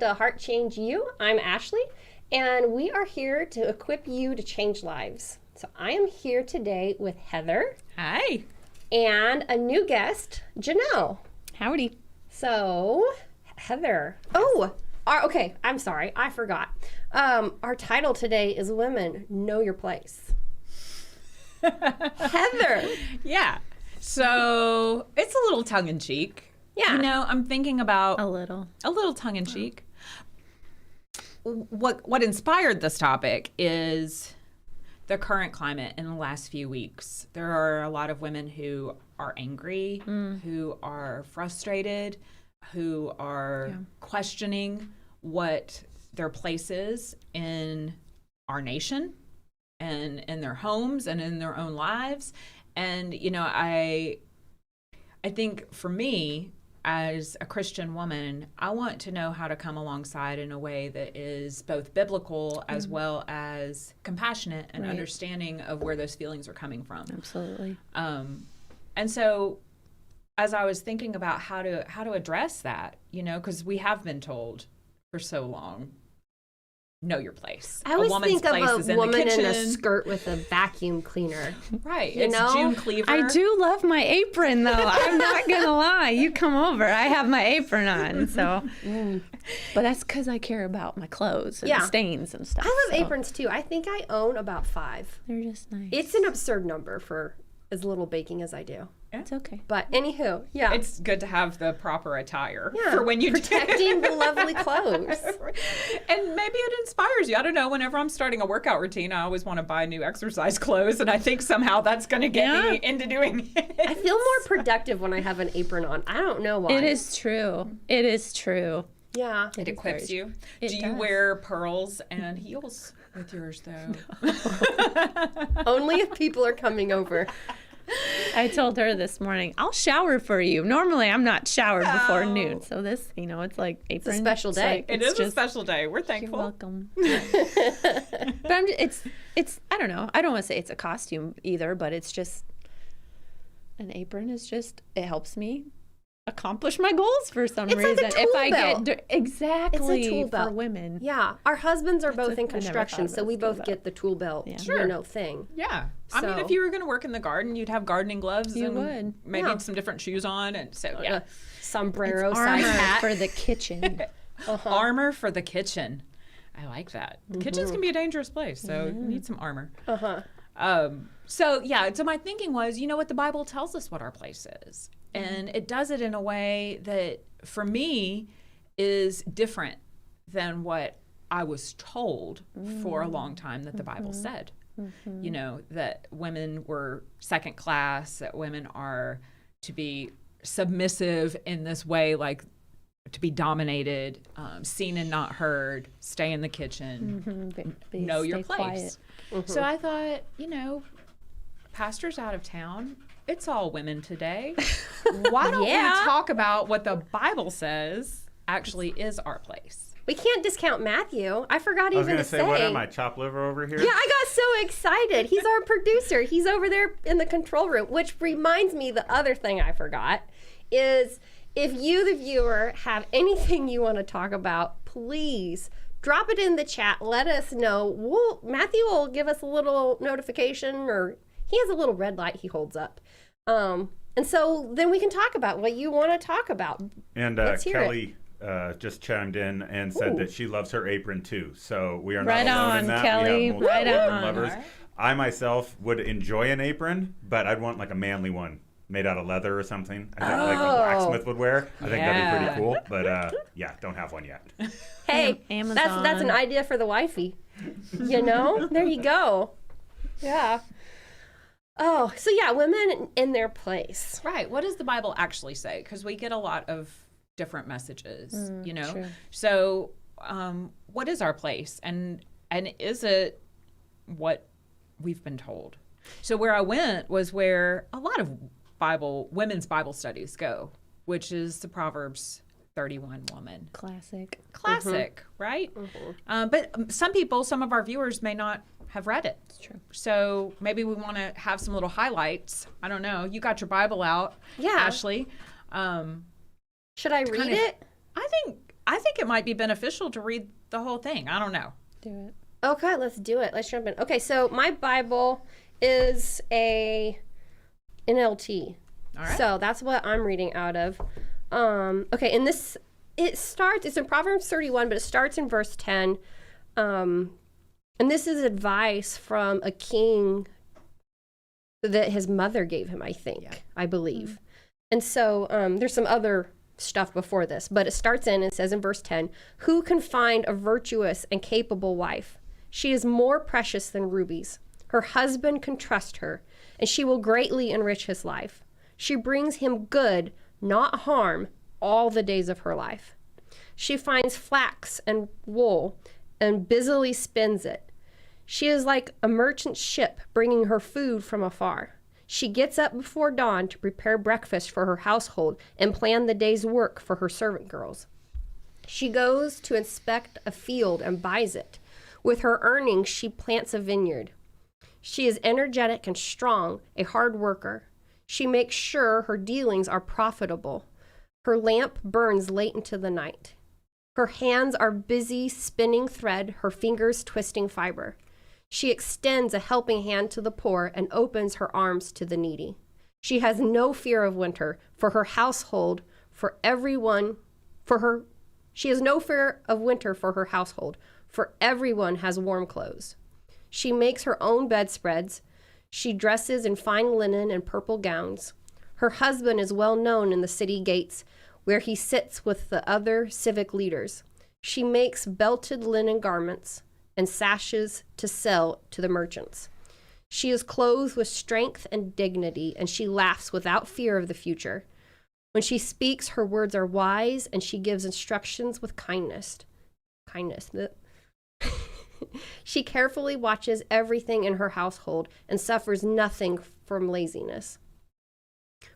To Heart Change You. I'm Ashley, and we are here to equip you to change lives. So I am here today with Heather. Hi. And a new guest, Janelle. Howdy. So, Heather. Okay, I'm sorry, I forgot. Our title today is Women Know Your Place. Heather. Yeah. So it's a little tongue-in-cheek. Yeah. You know, I'm thinking about A little tongue-in-cheek. What inspired this topic is the current climate in the last few weeks. There are a lot of women who are angry, who are frustrated, who are questioning what their place is in our nation and in their homes and in their own lives. And, you know, I think for me, as a Christian woman, I want to know how to come alongside in a way that is both biblical as well as compassionate and understanding of where those feelings are coming from. Absolutely. And so as I was thinking about how to address that, you know, because we have been told for so long, know your place. I always think of a woman in a kitchen. skirt with a vacuum cleaner. Right. You It's know? June Cleaver. I do love my apron, though. I'm not going to lie. You come over, I have my apron on. So, But that's because I care about my clothes and stains and stuff. I love so aprons too. I think I own about 5. They're just nice. It's an absurd number for as little baking as I do. It's okay. But anywho, yeah. It's good to have the proper attire Yeah, for when you protecting the lovely clothes. And maybe it inspires you. I don't know. Whenever I'm starting a workout routine, I always want to buy new exercise clothes, and I think somehow that's going to get me into doing it. I feel more productive when I have an apron on. I don't know why. It is true. It is true. Yeah. It equips you. It Do you does. wear pearls and heels with yours, though? Only if people are coming over. I told her this morning, I'll shower for you. Normally, I'm not showered before noon. So this, you know, it's like apron. a special It's day. like- It it's is a just- special day. We're You're thankful. welcome. But it's I don't know. I don't want to say it's a costume either, but it's just an apron is just it helps me accomplish my goals for some It's like a reason. tool If I belt. get exactly It's a tool for belt. women. Yeah. Our husbands are both in I never construction, thought so of we it as tool both belt. get the tool belt, Sure. you know, thing. Yeah. I mean, So- if you were going to work in the garden, you'd have gardening gloves You and would. maybe Yeah. some different shoes on. And so, yeah. Sombrero It's size armor hat. for the kitchen. Armor for the kitchen. I like that. Kitchens can be a dangerous place, so you need some armor. So my thinking was, you know what, the Bible tells us what our place is. And it does it in a way that, for me, is different than what I was told for a long time that the Bible said. You know, that women were second class, that women are to be submissive in this way, like to be dominated, seen and not heard, stay in the kitchen, know your Stay place. quiet. So I thought, you know, pastor's out of town. It's all women today. Why don't we talk about what the Bible says actually is our place? We can't discount Matthew. I forgot I was even going to to say, what say. am I, chop liver over here? Yeah, I got so excited. He's our producer. He's over there in the control room, which reminds me the other thing I forgot is if you, the viewer, have anything you want to talk about, please drop it in the chat. Let us know. Matthew will give us a little notification, or he has a little red light he holds up. And so then we can talk about what you want to talk about. And Let's hear Kelly just chimed in and said that she loves her apron too. So we are not Right alone on, in that. Kelly. We have multiple Right apron on. lovers. Right. I myself would enjoy an apron, but I'd want like a manly one made out of leather or something. I think like a blacksmith would wear. I think that'd be pretty cool. But yeah, don't have one yet. Hey, Amazon. that's an idea for the wifey. You know? There you go. Yeah. Oh, so yeah, women in their place. Right. What does the Bible actually say? Because we get a lot of different messages, you know? true. So what is our place? And is it what we've been told? So where I went was where a lot of women's Bible studies go, which is the Proverbs 31 woman. Classic. Classic, right? But some of our viewers may not have read it. It's true. So maybe we want to have some little highlights. I don't know. You got your Bible out, Yeah. Ashley. Should I read kind of- it? I I think it might be beneficial to read the whole thing. I don't know. Do it. Okay, let's do it. Let's jump in. Okay, so my Bible is a NLT. All right. So that's what I'm reading out of. Okay, and it's in Proverbs 31, but it starts in verse 10. And this is advice from a king that his mother gave him, I think, I believe. Mm-hmm. And so there's some other stuff before this, but it starts and says in verse 10, "Who can find a virtuous and capable wife? She is more precious than rubies. Her husband can trust her, and she will greatly enrich his life. She brings him good, not harm, all the days of her life. She finds flax and wool and busily spins it. She is like a merchant ship bringing her food from afar. She gets up before dawn to prepare breakfast for her household and plan the day's work for her servant girls. She goes to inspect a field and buys it. With her earnings, she plants a vineyard. She is energetic and strong, a hard worker. She makes sure her dealings are profitable. Her lamp burns late into the night. Her hands are busy spinning thread, her fingers twisting fiber. She extends a helping hand to the poor and opens her arms to the needy. She has no fear of winter for her household, she has no fear of winter for her household, for everyone has warm clothes. She makes her own bedspreads. She dresses in fine linen and purple gowns. Her husband is well known in the city gates, where he sits with the other civic leaders. She makes belted linen garments and sashes to sell to the merchants. She is clothed with strength and dignity, and she laughs without fear of the future. When she speaks, her words are wise, and she gives instructions with kindness. She carefully watches everything in her household and suffers nothing from laziness.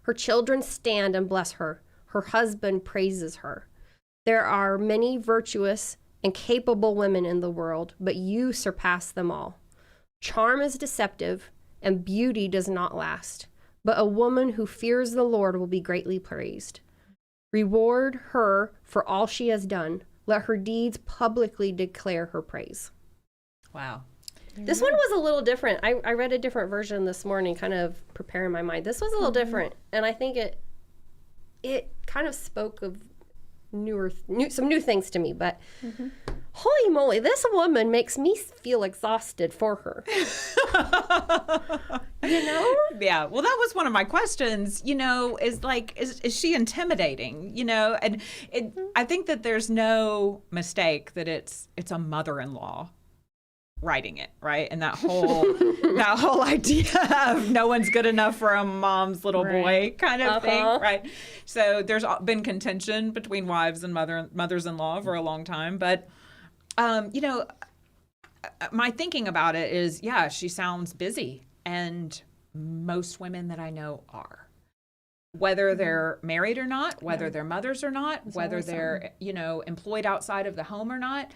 Her children stand and bless her. Her husband praises her. There are many virtuous and capable women in the world, but you surpass them all. Charm is deceptive, and beauty does not last, but a woman who fears the Lord will be greatly praised. Reward her for all she has done. Let her deeds publicly declare her praise." Wow. This one was a little different. I read a different version this morning, kind of preparing my mind. This was a little different, and I think it kind of spoke of some new things to me. But holy moly, this woman makes me feel exhausted for her. You know? Yeah. Well, that was one of my questions. Is she intimidating? And I think that there's no mistake that it's a mother-in-law writing it, right? And that whole idea of no one's good enough for a mom's little boy kind of thing, right? So there's been contention between wives and mothers-in-law for a long time, but my thinking about it is, yeah, she sounds busy, and most women that I know are. Whether they're married or not, whether they're mothers or not, whether they're employed outside of the home or not.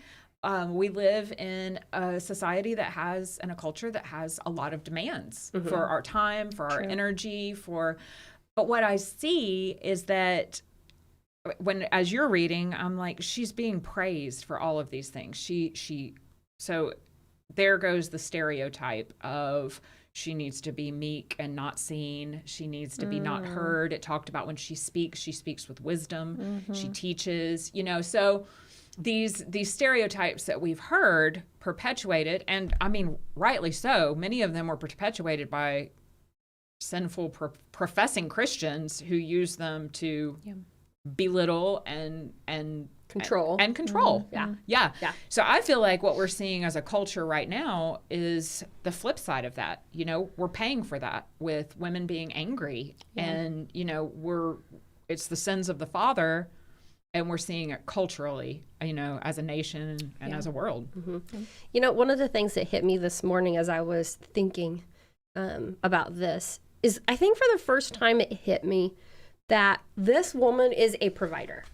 We live in a society that has, and a culture that has a lot of demands for our time, for our energy, but what I see is that as you're reading, I'm like, she's being praised for all of these things. So there goes the stereotype of she needs to be meek and not seen. She needs to be not heard. It talked about when she speaks with wisdom. She teaches, so these stereotypes that we've heard perpetuated, and I mean, rightly so, many of them were perpetuated by sinful professing Christians who use them to belittle and control. Yeah. So I feel like what we're seeing as a culture right now is the flip side of that. We're paying for that with women being angry, and it's the sins of the father. And we're seeing it culturally, as a nation and as a world. One of the things that hit me this morning as I was thinking about this is, I think for the first time it hit me that this woman is a provider.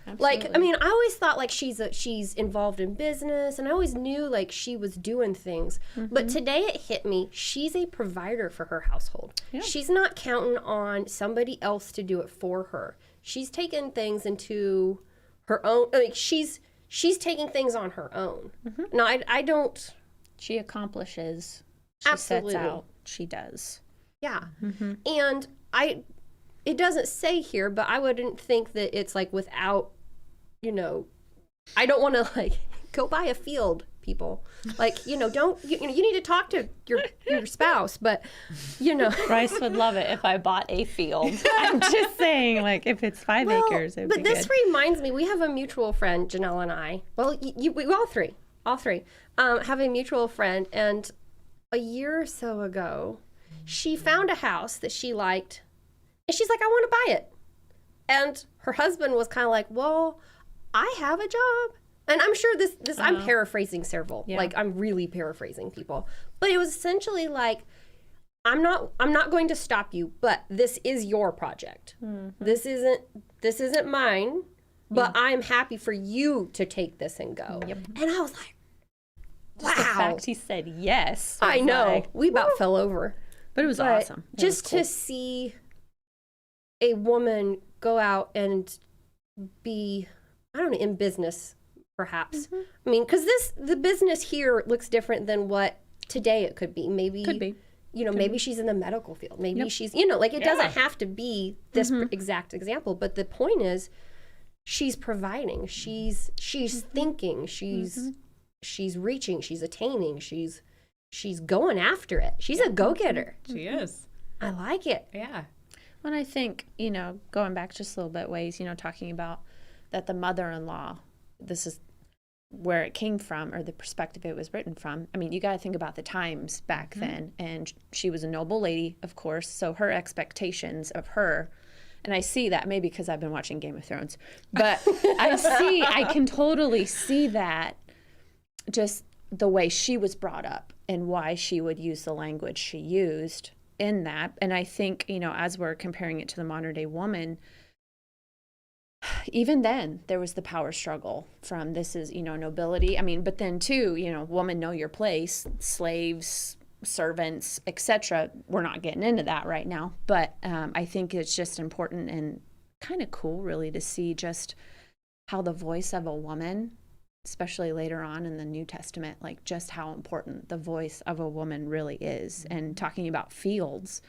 Absolutely. I always thought she's involved in business, and I always knew she was doing things. But today it hit me, she's a provider for her household. Yeah. She's not counting on somebody else to do it for her. She's taken things into her own. Like she's taking things on her own. No, I don't. She accomplishes. She Absolutely. sets out. She does. Yeah, and it doesn't say here, but I wouldn't think that it's like without, I don't want to like go buy a field, people. Like, don't, you need to talk to your spouse, but, Bryce would love it if I bought a field. I'm just saying, like, if it's 5 acres, it'd but be this good. reminds me, we have a mutual friend, Janelle and I. Well, we all three, have a mutual friend, and a year or so ago, she found a house that she liked, and she's like, I want to buy it. And her husband was kind of like, well, I have a job. And I'm sure this I'm paraphrasing several. Yeah. Like, I'm really paraphrasing people. But it was essentially like, I'm not going to stop you, but this is your project. This isn't mine, but I'm happy for you to take this and go. Yep. And I was like, wow. The fact he said yes. I was know. like, We about fell over. but it was But awesome. It just was cool. to see a woman go out and be, I don't know, in business, perhaps. I mean, because the business here looks different than what today it could be. Maybe, Could be. Maybe she's in the medical field. Maybe she's, like it doesn't have to be this exact example. But the point is, she's providing. She's thinking. She's reaching. She's attaining. She's going after it. She's a go-getter. She is. I like it. Yeah. And I think, going back just a little bit ways, talking about that the mother-in-law, this is where it came from, or the perspective it was written from. I mean, you got to think about the times back then. And she was a noble lady, of course. So her expectations of her, and I see that maybe because I've been watching Game of Thrones, but I can totally see that, just the way she was brought up and why she would use the language she used in that. And I think, as we're comparing it to the modern day woman, even then there was the power struggle from this is, nobility. I mean, but then too, woman, know your place, slaves, servants, etc. We're not getting into that right now, but I think it's just important and kind of cool really to see just how the voice of a woman, especially later on in the New Testament, like just how important the voice of a woman really is. And talking about fields,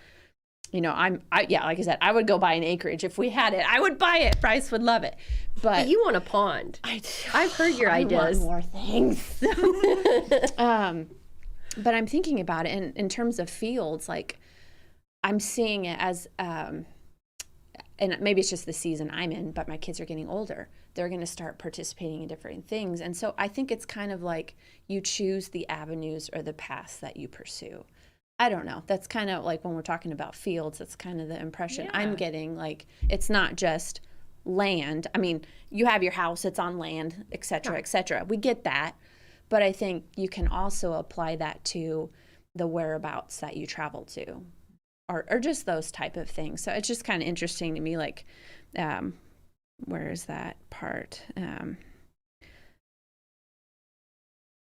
like I said, I would go buy an acreage if we had it. I would buy it. Bryce would love it. But You want a pond. I've heard your ideas. I want more things. But I'm thinking about it in terms of fields, like I'm seeing it as, and maybe it's just the season I'm in, but my kids are getting older. They're going to start participating in different things. And so I think it's kind of like you choose the avenues or the paths that you pursue. I don't know. That's kind of like when we're talking about fields, that's kind of the impression I'm getting. Like, it's not just land. I mean, you have your house, it's on land, et cetera, et cetera. We get that. But I think you can also apply that to the whereabouts that you travel to, or just those type of things. So it's just kind of interesting to me, like, where is that part?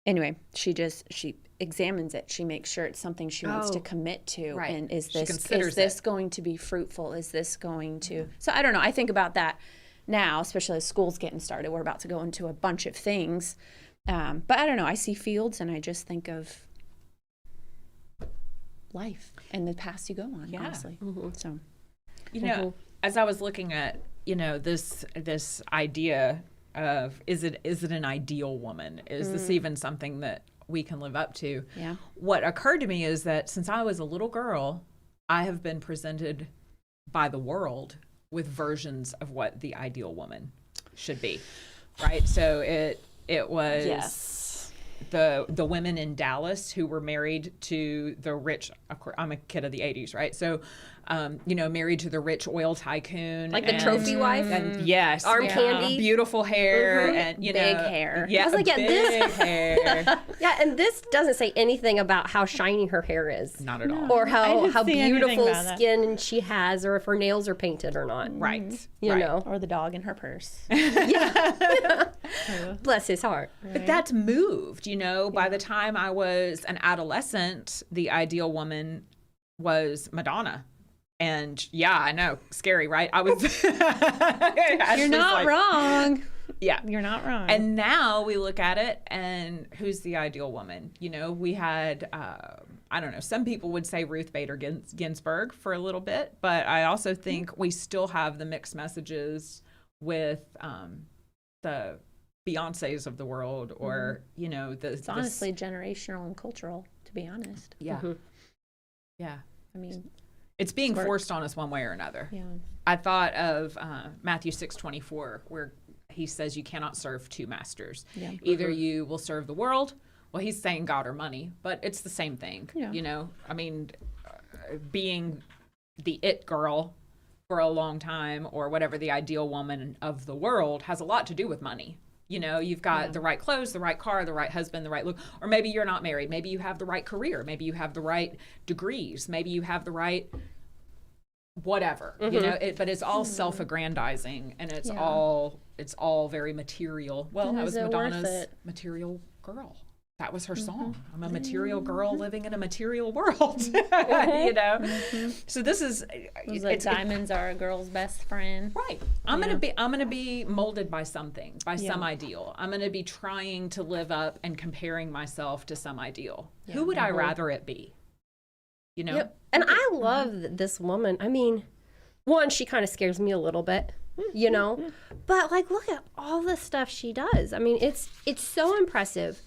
Anyway, she examines it. She makes sure it's something she wants to commit to. Right. And is She this considers it. going to be fruitful? Is this going to? So I don't know. I think about that now, especially as school's getting started. We're about to go into a bunch of things. But I don't know. I see fields and I just think of life and the paths you go on, honestly. So, As I was looking at, this idea of is it an ideal woman? Is this even something that we can live up to? Yeah. What occurred to me is that since I was a little girl, I have been presented by the world with versions of what the ideal woman should be. Right? So it was the women in Dallas who were married to the rich. Of course, I'm a kid of the 80s, right? So, married to the rich oil tycoon, Like the trophy wife? and yes, Arm candy? beautiful hair, and Big hair. Yeah, I was like, yeah, big hair. Yeah, and this doesn't say anything about how shiny her hair is. Not at all. Or I how didn't see anything beautiful about that. skin she has, or if her nails are painted or not. Right. You right. know. or the dog in her purse. Bless his heart. But that's moved, By the time I was an adolescent, the ideal woman was Madonna. And yeah, I know, scary, right? I was. You're not wrong. Yeah. You're not wrong. And now we look at it and who's the ideal woman? You know, we had, I don't know, some people would say Ruth Bader Ginsburg for a little bit, but I also think we still have the mixed messages with the Beyoncés of the world, or, you know, it's honestly generational and cultural, to be honest. Yeah. Yeah. I mean, it's being forced on us one way or another. yeah. I thought of Matthew 6:24, where he says you cannot serve two masters. Yeah. Either you will serve the world. Well, he's saying God or money, but it's the same thing. Yeah. You know, I mean, being the it girl for a long time, or whatever, the ideal woman of the world, has a lot to do with money. You know, you've got the right clothes, the right car, the right husband, the right look. Or maybe you're not married. Maybe you have the right career. Maybe you have the right degrees. Maybe you have the right whatever. You know, but it's all self-aggrandizing, and it's all very material. Well, And that is was it worth Madonna's it? Material Girl. That was her song. I'm a material girl living in a material world. You know, so this is Diamonds are a girl's best friend. right. I'm gonna be molded by something, by some ideal. I'm gonna be trying to live up and comparing myself to some ideal. Who would I rather it be? You know. Yep. And I love this woman. I mean, one, she kind of scares me a little bit, you know, but like, look at all the stuff she does. I mean, it's so impressive.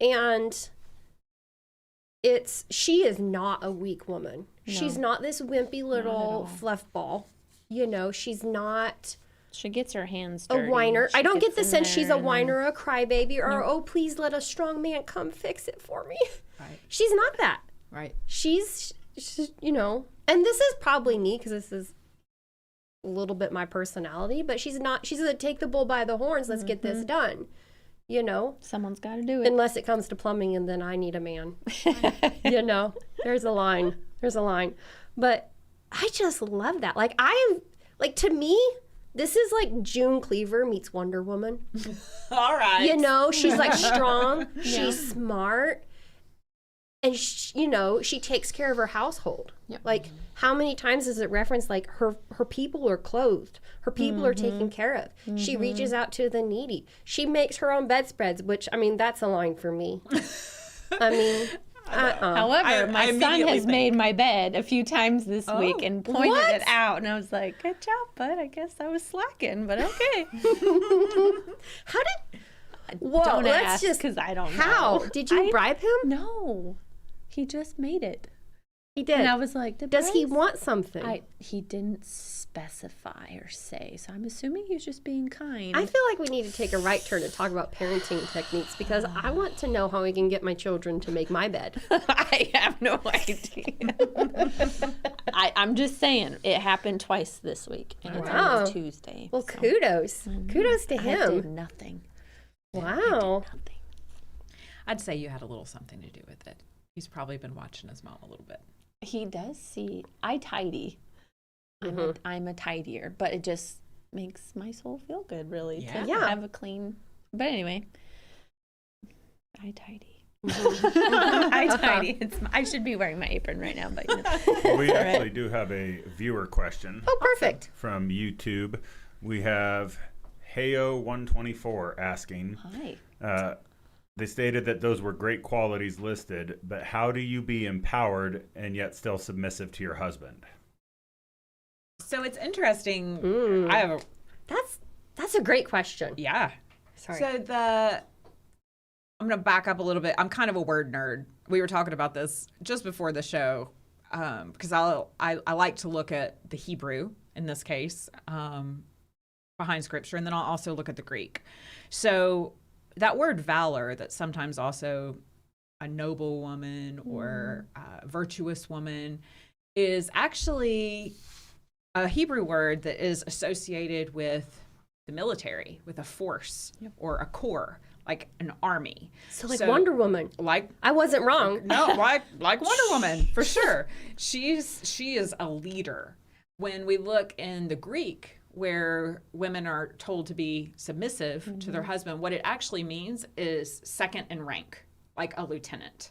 And she is not a weak woman. No. She's not this wimpy little fluff ball. You know, she's not She gets her hands a dirty. whiner. She I don't gets get the in sense there she's a and- whiner or a crybaby or, oh, please let a strong man come fix it for me. Right. She's not that. Right. She's, you know, and this is probably me because this is a little bit my personality, but she's gonna take the bull by the horns. Let's get this done. You know, Someone's got to do it. unless it comes to plumbing, and then I need a man. You know, there's a line. But I just love that. Like, to me, this is like June Cleaver meets Wonder Woman. All right. You know, she's like strong, she's smart, and you know, she takes care of her household. Yep. Like, how many times is it referenced like her people are clothed, her people are taken care of. She reaches out to the needy. She makes her own bedspreads, which, I mean, that's a line for me. I mean, However, my son immediately has think- made my bed a few times this week and pointed What? it out, and I was like, "Good job, bud. I guess I was slacking, but okay." how did? Whoa, Don't let's ask, just. 'cause I don't know. How did you bribe him? No, he just made it, He did. and I was like, Does he "Depends." want something? He didn't specify or say, so I'm assuming he's just being kind. I feel like we need to take a right turn to talk about parenting techniques, because I want to know how we can get my children to make my bed. I have no idea. I'm just saying, it happened twice this week, and it's Wow. on Tuesday. Well, so kudos to I did him. nothing. Wow. Nothing. I'd say you had a little something to do with it. He's probably been watching his mom a little bit. He does see. I tidy. I'm a tidier, but it just makes my soul feel good, really, to Yeah. have a clean. But anyway, I tidy. Mm-hmm. I tidy. I should be wearing my apron right now, but you know. Well, we actually do have a viewer question Oh, perfect. from YouTube. We have Heyo124 asking, Hi. they stated that those were great qualities listed, but how do you be empowered and yet still submissive to your husband? So it's interesting. Mm. I have That's a great question. yeah. Sorry. So I'm going to back up a little bit. I'm kind of a word nerd. We were talking about this just before the show, because I like to look at the Hebrew in this case behind Scripture, and then I'll also look at the Greek. So that word valor, that's sometimes also a noble woman or a virtuous woman, is actually a Hebrew word that is associated with the military, with a force or a corps, like an army. So like Wonder Woman. Like I wasn't wrong. no, like Wonder Woman for sure. She is a leader. When we look in the Greek, where women are told to be submissive to their husband, what it actually means is second in rank, like a lieutenant.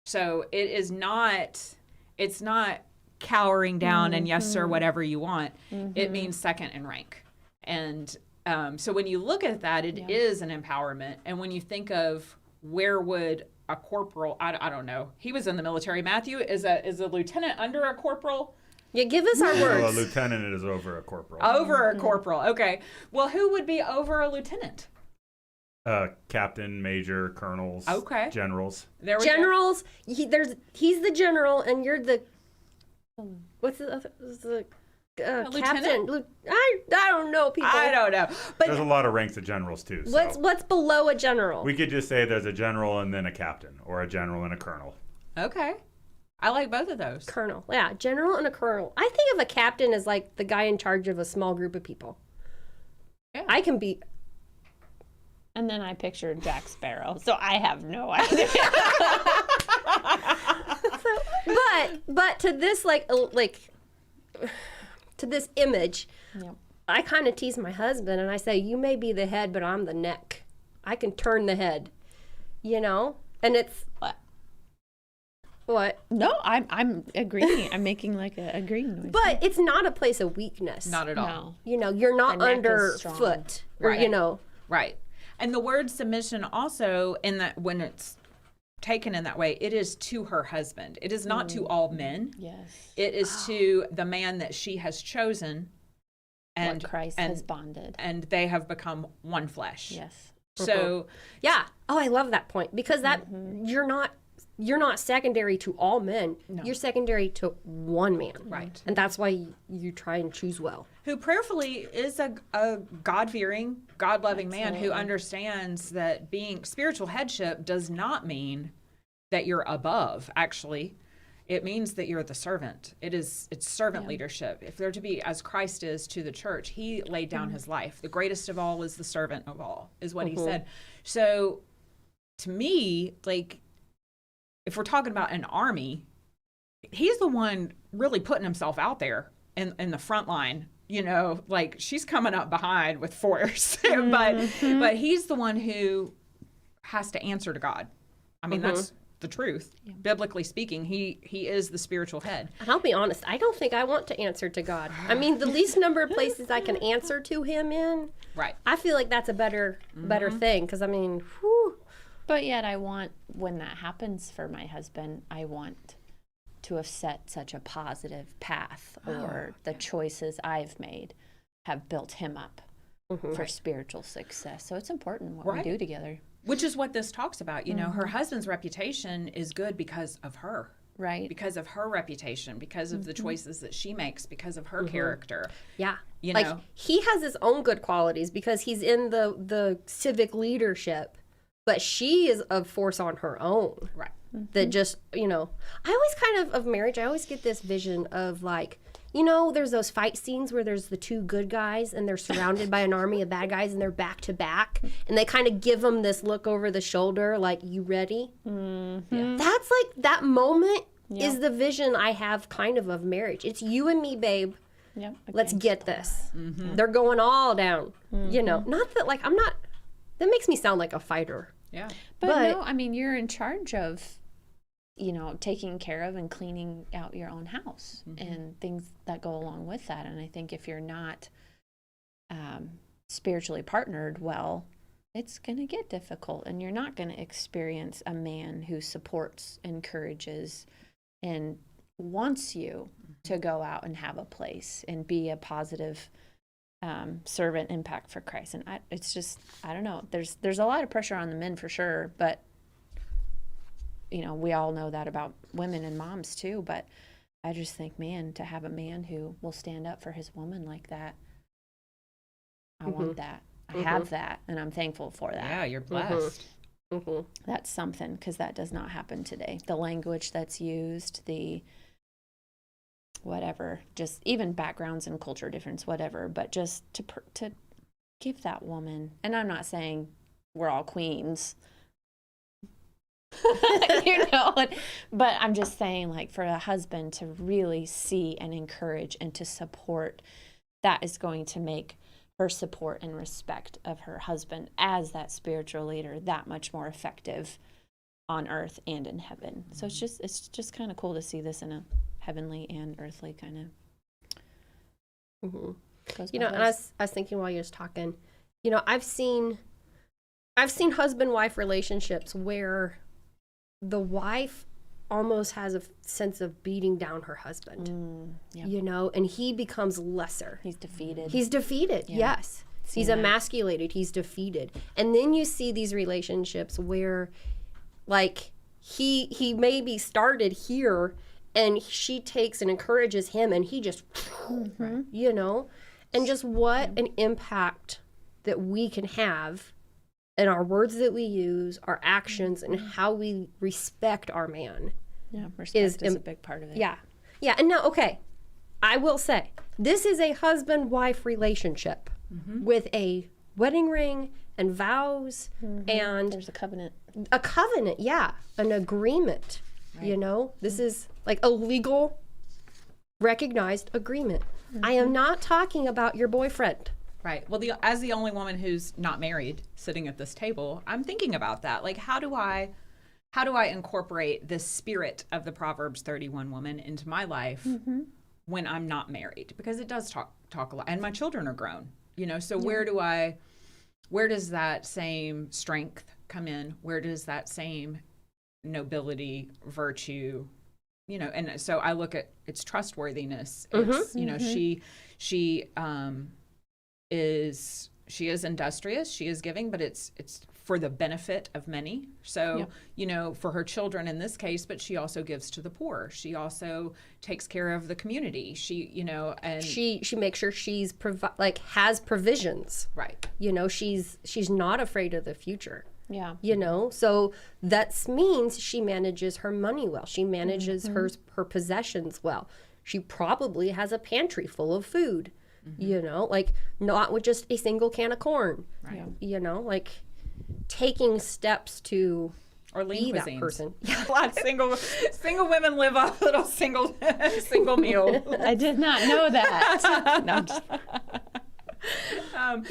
So it's not cowering down and yes sir, whatever you want. It means second in rank. And So when you look at that, it is an empowerment. And when you think of where would a corporal, I don't know, he was in the military. Matthew, is a lieutenant under a corporal? Yeah, give us our Well, a words. lieutenant is over a corporal. Over a corporal. Okay. Well, who would be over a lieutenant? Captain, major, colonels, Okay. generals. There we go. Generals, he's the general, and you're the, what's the captain? Lieutenant? I don't know, people. I don't know. But There's a lot of ranks of generals too. So What's below a general? we could just say there's a general and then a captain, or a general and a colonel. okay. I like both of those. Colonel. Yeah, general and a colonel. I think of a captain as like the guy in charge of a small group of people. Yeah. I can be. And then I pictured Jack Sparrow, so I have no idea. But to this to this image, Yep. I kind of tease my husband and I say, "You may be the head, but I'm the neck. I can turn the head." You know, and it's what? No, I'm agreeing. I'm making like a agreeing noise. But it's not a place of weakness. Not at all. no. You know, you're not The neck is strong. underfoot, or Right. you know. Right. And the word submission also, in that when it's taken in that way, it is to her husband. It is not to all men. Yes. It is to the man that she has chosen, and What Christ has bonded. and they have become one flesh. Yes. So Yeah. Oh, I love that point because that Mm-hmm. you're not secondary to all men. No. You're secondary to one man. Right. And that's why you try and choose well. who prayerfully is a God-fearing, God-loving man who understands that being spiritual headship does not mean that you're above. Actually, it means that you're the servant. It's servant leadership. If they're to be as Christ is to the church, he laid down his life. The greatest of all is the servant of all, is what he said. So to me, like, if we're talking about an army, he's the one really putting himself out there in the front line. You know, like, she's coming up behind with force, but he's the one who has to answer to God. I mean, that's the truth. Biblically speaking, he is the spiritual head. And I'll be honest, I don't think I want to answer to God. I mean, the least number of places I can answer to him in, Right. I feel like that's a better thing. Because, I mean, whew. But yet I want, when that happens for my husband, I want to have set such a positive path, or the choices I've made have built him up for spiritual success. So it's important what we do together. Which is what this talks about. You know, her husband's reputation is good because of her. Right. Because of her reputation, because of the choices that she makes, because of her character. Yeah. You like, know? he has his own good qualities because he's in the civic leadership, but she is a force on her own. Right. That just, you know, I always of marriage, I always get this vision of like, you know, there's those fight scenes where there's the two good guys and they're surrounded by an army of bad guys and they're back to back and they kind of give them this look over the shoulder like, you ready? Mm-hmm. That's like, that moment is the vision I have kind of marriage. It's you and me, babe. Yep. Let's get this. They're going all down. You know, not that like, I'm not, that makes me sound like a fighter. Yeah. But But- no, I mean, you're in charge of, you know, taking care of and cleaning out your own house and things that go along with that. And I think if you're not spiritually partnered well, it's going to get difficult, and you're not going to experience a man who supports, encourages, and wants you to go out and have a place and be a positive servant impact for Christ. And it's just, I don't know. There's a lot of pressure on the men for sure, but you know, we all know that about women and moms too. But I just think, man, to have a man who will stand up for his woman like that, I want that. I have that, and I'm thankful for that. Yeah, you're blessed. That's something, because that does not happen today. The language that's used, the whatever, just even backgrounds and culture difference, whatever, but just to give that woman, and I'm not saying we're all queens, you know, but I'm just saying, like, for a husband to really see and encourage and to support, that is going to make her support and respect of her husband as that spiritual leader that much more effective on earth and in heaven. So it's just kind of cool to see this in a heavenly and earthly kind of goes You know, both and I ways. was thinking while you was talking, You know, I've seen husband-wife relationships where the wife almost has a sense of beating down her husband, you know, and he becomes lesser. He's defeated. He's defeated, yes. He's emasculated, he's defeated. And then you see these relationships where, like, he maybe started here and she takes and encourages him and he just, you know, and just what an impact that we can have in our words that we use, our actions, and how we respect our man. Yeah, respect is a big part of it. Yeah. Yeah, and now, okay, I will say, this is a husband-wife relationship with a wedding ring and vows and There's a covenant. a covenant, yeah, an agreement, you know? This is like a legal, recognized agreement. I am not talking about your boyfriend. Right. Well, as the only woman who's not married sitting at this table, I'm thinking about that. Like, how do I incorporate the spirit of the Proverbs 31 woman into my life when I'm not married? Because it does talk a lot, and my children are grown, you know. So where does that same strength come in? Where does that same nobility, virtue, you know? And so I look at its trustworthiness. It's, you know, she is industrious, she is giving, but it's for the benefit of many. So, you know, for her children in this case, but she also gives to the poor. She also takes care of the community. She, you know, and she makes sure she's has provisions. Right. You know, she's not afraid of the future. Yeah. You know, so that means she manages her money well. She manages her possessions well. She probably has a pantry full of food. You know, like not with just a single can of corn. Right. You know, like taking steps to or lean be cuisines. that person. A lot of single women live off little single meal. I did not know that. No, I'm just...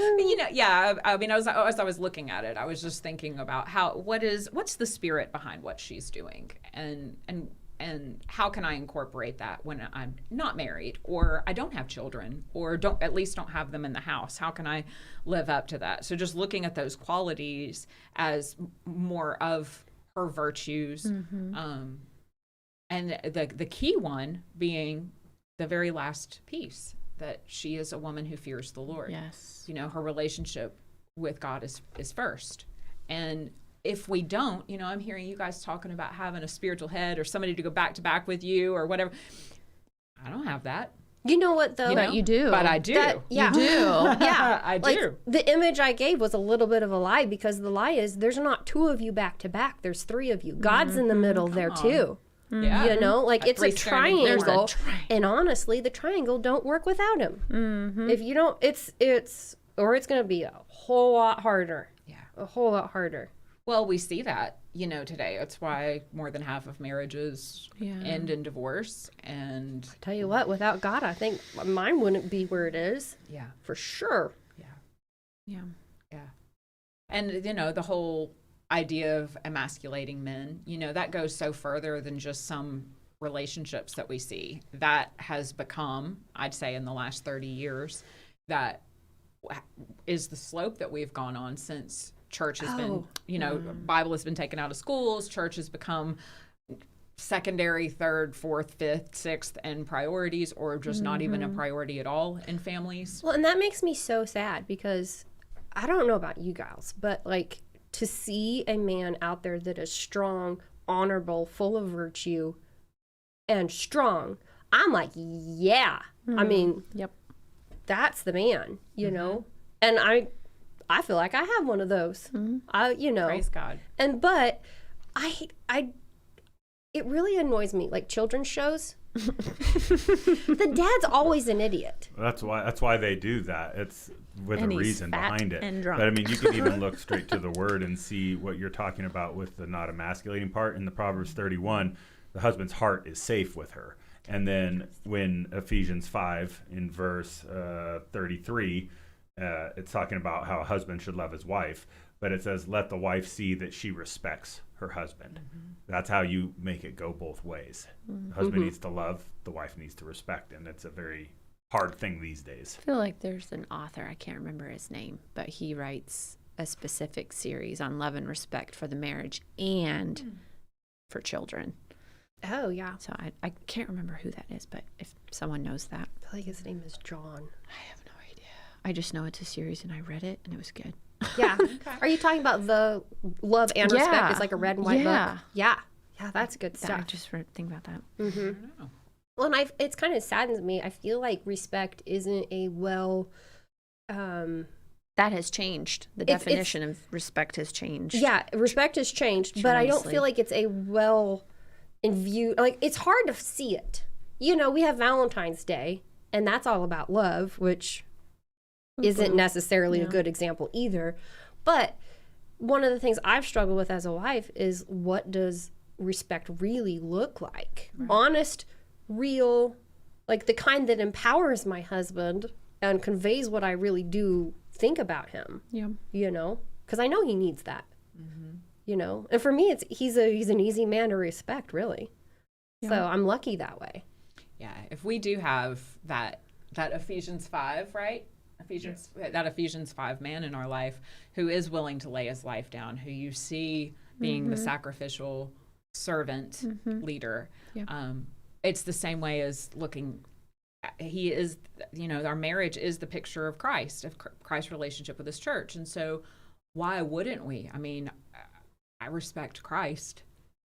You know, yeah. I mean, as I was looking at it, I was just thinking about what's the spirit behind what she's doing, and how can I incorporate that when I'm not married, or I don't have children, or at least don't have them in the house? How can I live up to that? So just looking at those qualities as more of her virtues, and the key one being the very last piece, that she is a woman who fears the Lord. Yes. You know, her relationship with God is first. And if we don't, you know, I'm hearing you guys talking about having a spiritual head or somebody to go back to back with you or whatever. I don't have that. You know what though? But you do. But I do. Yeah. You do. Yeah. I do. Like, the image I gave was a little bit of a lie, because the lie is there's not two of you back to back. There's three of you. God's in the middle there too. Yeah. You know, like it's a triangle. There's And honestly, the triangle don't work without him. If you don't, it's going to be a whole lot harder. Yeah. A whole lot harder. Well, we see that, you know, today. That's why more than half of marriages end in divorce. And Tell you what, without God, I think mine wouldn't be where it is. yeah, For sure. Yeah. and you know, the whole idea of emasculating men, you know, that goes so further than just some relationships that we see. That has become, I'd say, in the last 30 years, that is the slope that we've gone on since church has been, you know, Bible has been taken out of schools. Church has become secondary, third, fourth, fifth, sixth, and priorities, or just not even a priority at all in families. Well, and that makes me so sad, because I don't know about you guys, but like to see a man out there that is strong, honorable, full of virtue, and strong, I'm like, yeah. I mean, that's the man, you know? And I feel like I have one of those. You know. Praise God. And but it really annoys me, like children's shows. The dad's always an idiot. That's why they do that. It's with And a he's reason fat behind it. and drunk. But I mean, you can even look straight to the word and see what you're talking about with the not emasculating part. In the Proverbs 31, the husband's heart is safe with her. And then when Ephesians 5 in verse 33, it's talking about how a husband should love his wife, but it says, let the wife see that she respects her husband. That's how you make it go both ways. The husband needs to love, the wife needs to respect, and it's a very hard thing these days. I feel like there's an author, I can't remember his name, but he writes a specific series on love and respect for the marriage and for children. Oh, yeah. So I can't remember who that is, but if someone knows that. I feel like his name is John. I have no idea. I just know it's a series and I read it and it was good. Yeah. Are you talking about the Love and Respect? Yeah. It's like a red and white book. Yeah. Yeah, that's good I stuff. just think about that. Mm-hmm. Well, and it's kind of saddens me. I feel like respect isn't a That has changed. The definition of respect has changed. Yeah, respect has changed, but I don't Tremendously. feel like it's a well in view. Like, it's hard to see it. You know, we have Valentine's Day, and that's all about love, which isn't necessarily a good example either. But one of the things I've struggled with as a wife is, what does respect really look like? Honest, real, like the kind that empowers my husband and conveys what I really do think about him. Yeah. You know, because I know he needs that. You know, and for me, he's an easy man to respect, really. So I'm lucky that way. Yeah, if we do have that Ephesians 5, right? That Ephesians 5 man in our life who is willing to lay his life down, who you see being the sacrificial servant leader. Yeah. It's the same way as he is, you know, our marriage is the picture of Christ, of Christ's relationship with his church. And so why wouldn't we? I mean, I respect Christ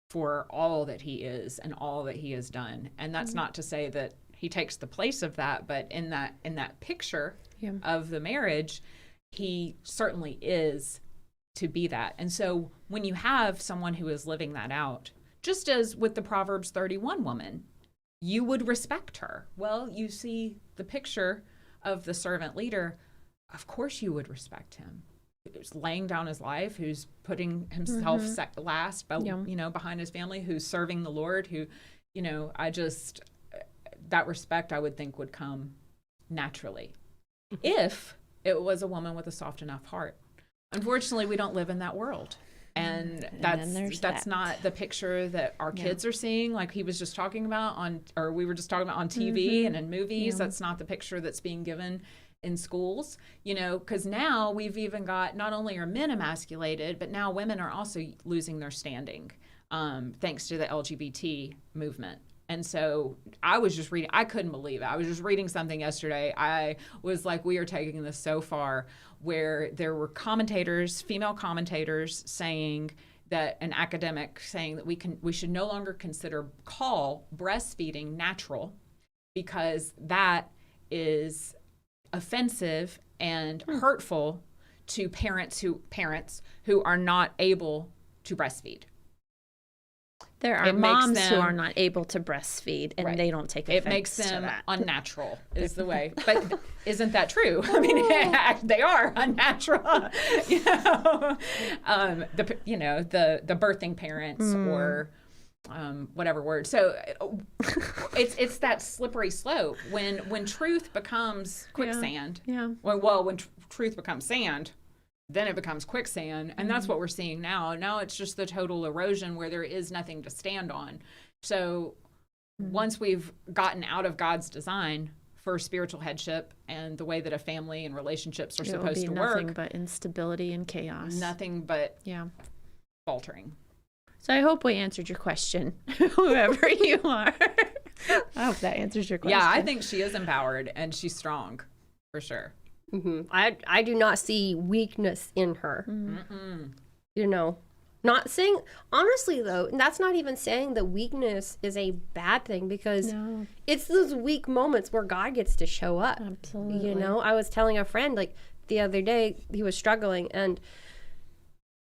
for all that he is and all that he has done. And that's not to say that he takes the place of that, but in that picture of the marriage, he certainly is to be that. And so when you have someone who is living that out, just as with the Proverbs 31 woman, you would respect her. Well, you see the picture of the servant leader, of course you would respect him. Who's laying down his life, who's putting himself last, you know, behind his family, who's serving the Lord, who, you know, that respect I would think would come naturally if it was a woman with a soft enough heart. Unfortunately, we don't live in that world. And that's not the picture that our kids are seeing, like he was just talking about we were just talking about on TV and in movies. That's not the picture that's being given in schools, you know, because now we've even got, not only are men emasculated, but now women are also losing their standing, thanks to the LGBT movement. And so I was just reading, I couldn't believe it. I was just reading something yesterday. I was like, we are taking this so far, where there were female commentators saying that, an academic saying that we should no longer call breastfeeding natural, because that is offensive and hurtful to parents who are not able to breastfeed. There are moms who are not able to breastfeed, and they don't take offense. It makes them unnatural, is the way. But isn't that true? I mean, they are unnatural. You know, the birthing parents or whatever word. So it's that slippery slope when truth becomes quicksand. Yeah. When truth becomes sand, then it becomes quicksand. And that's what we're seeing now. Now it's just the total erosion where there is nothing to stand on. So once we've gotten out of God's design for spiritual headship and the way that a family and relationships are supposed to work, nothing but instability and chaos. Nothing but faltering. So I hope we answered your question, whoever you are. I hope that answers your question. Yeah, I think she is empowered and she's strong, for sure. I do not see weakness in her. You know, not saying, honestly though, that's not even saying that weakness is a bad thing, because it's those weak moments where God gets to show up. Absolutely. You know, I was telling a friend, like, the other day, he was struggling, and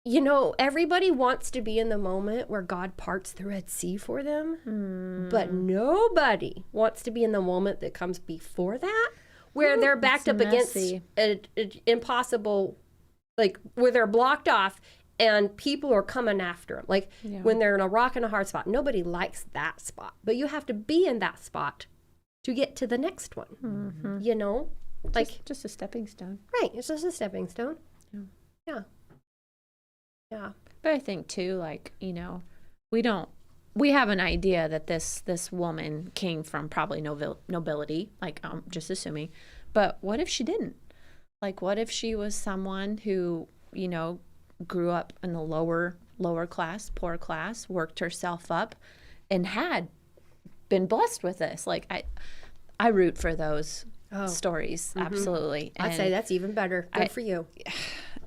you know, everybody wants to be in the moment where God parts the Red Sea for them, but nobody wants to be in the moment that comes before that, where they're backed up against an impossible, like, where they're blocked off and people are coming after them. Like, when they're in a rock and a hard spot, nobody likes that spot, but you have to be in that spot to get to the next one, you know? Like, just a stepping stone. Right, it's just a stepping stone. Yeah. But I think too, like, you know, we don't we have an idea that this woman came from probably nobility, like just assuming. But what if she didn't? Like, what if she was someone who, you know, grew up in the lower class, poor class, worked herself up, and had been blessed with this? Like, I root for those stories, absolutely. I'd say that's even better. Good for you.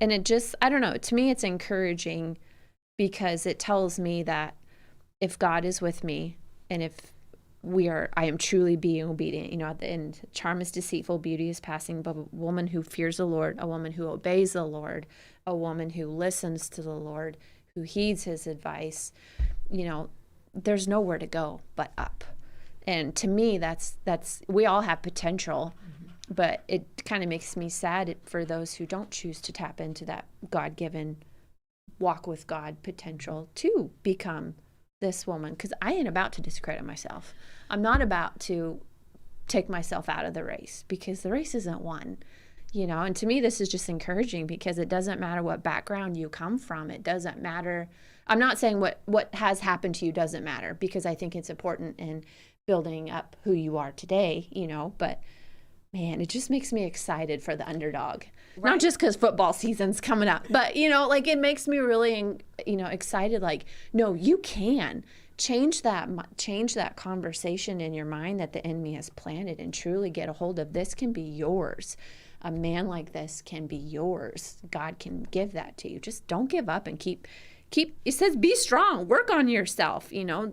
And it just, I don't know, to me it's encouraging because it tells me that if God is with me and if I am truly being obedient, you know, at the end, charm is deceitful, beauty is passing, but a woman who fears the Lord, a woman who obeys the Lord, a woman who listens to the Lord, who heeds his advice, you know, there's nowhere to go but up. And to me, that's we all have potential, but it kind of makes me sad for those who don't choose to tap into that God-given walk with God potential to become this woman. Because I ain't about to discredit myself. I'm not about to take myself out of the race because the race isn't won, you know. And to me, this is just encouraging because it doesn't matter what background you come from. It doesn't matter. I'm not saying what has happened to you doesn't matter, because I think it's important in building up who you are today, you know, but man, it just makes me excited for the underdog. Right. Not just because football season's coming up, but, you know, like it makes me really, you know, excited. Like, no, you can change that conversation in your mind that the enemy has planted and truly get a hold of. This can be yours. A man like this can be yours. God can give that to you. Just don't give up and keep, it says be strong, work on yourself, you know,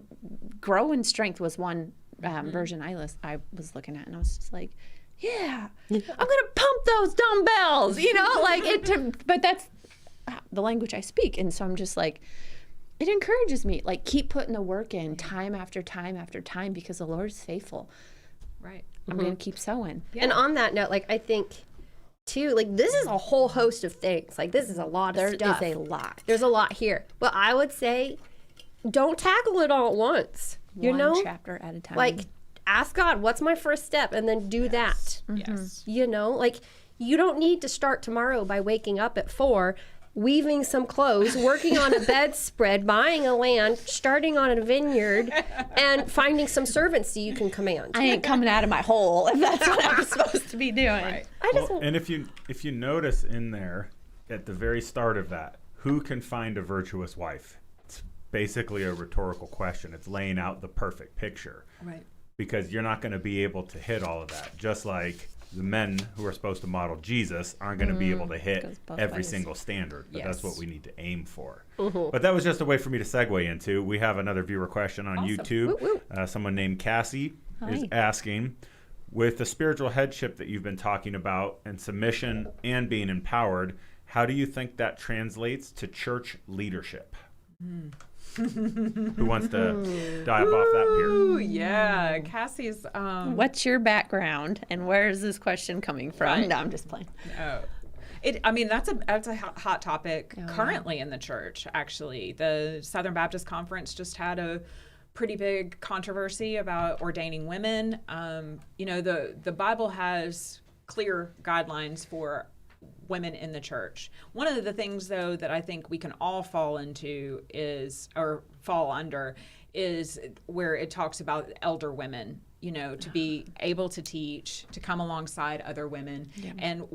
grow in strength was one version I was looking at, and I was just like, yeah, I'm gonna pump those dumbbells, you know, like it. But that's the language I speak, and so I'm just like, it encourages me, like keep putting the work in, time after time after time, because the Lord's faithful. Right. I'm gonna keep sowing. Yeah. And on that note, like I think too, like this is a whole host of things. Like this is a lot of stuff. There is a lot. There's a lot here, but I would say, don't tackle it all at once. You know, one chapter at a time. Like, ask God, what's my first step, and then do that. Yes. You know, like you don't need to start tomorrow by waking up at 4, weaving some clothes, working on a bedspread, buying a land, starting on a vineyard, and finding some servants so you can command. I ain't coming out of my hole if that's what I'm supposed to be doing. Right. And if you notice in there at the very start of that, who can find a virtuous wife? It's basically a rhetorical question. It's laying out the perfect picture. Right. Because you're not going to be able to hit all of that. Just like the men who are supposed to model Jesus aren't going to be able to hit every single standard. But that's what we need to aim for. But that was just a way for me to segue into. We have another viewer question on YouTube. Woo, Someone named Cassie is asking, with the spiritual headship that you've been talking about and submission and being empowered, how do you think that translates to church leadership? Who wants to dive off that pier? Ooh, yeah, Cassie's. What's your background, and where is this question coming from? Right. No, I'm just playing. Oh, I mean, that's a hot topic currently in the church. Actually, the Southern Baptist Conference just had a pretty big controversy about ordaining women. You know, the Bible has clear guidelines for women in the church. One of the things, though, that I think we can all fall under is where it talks about elder women, you know, to be able to teach, to come alongside other women. Yeah. And,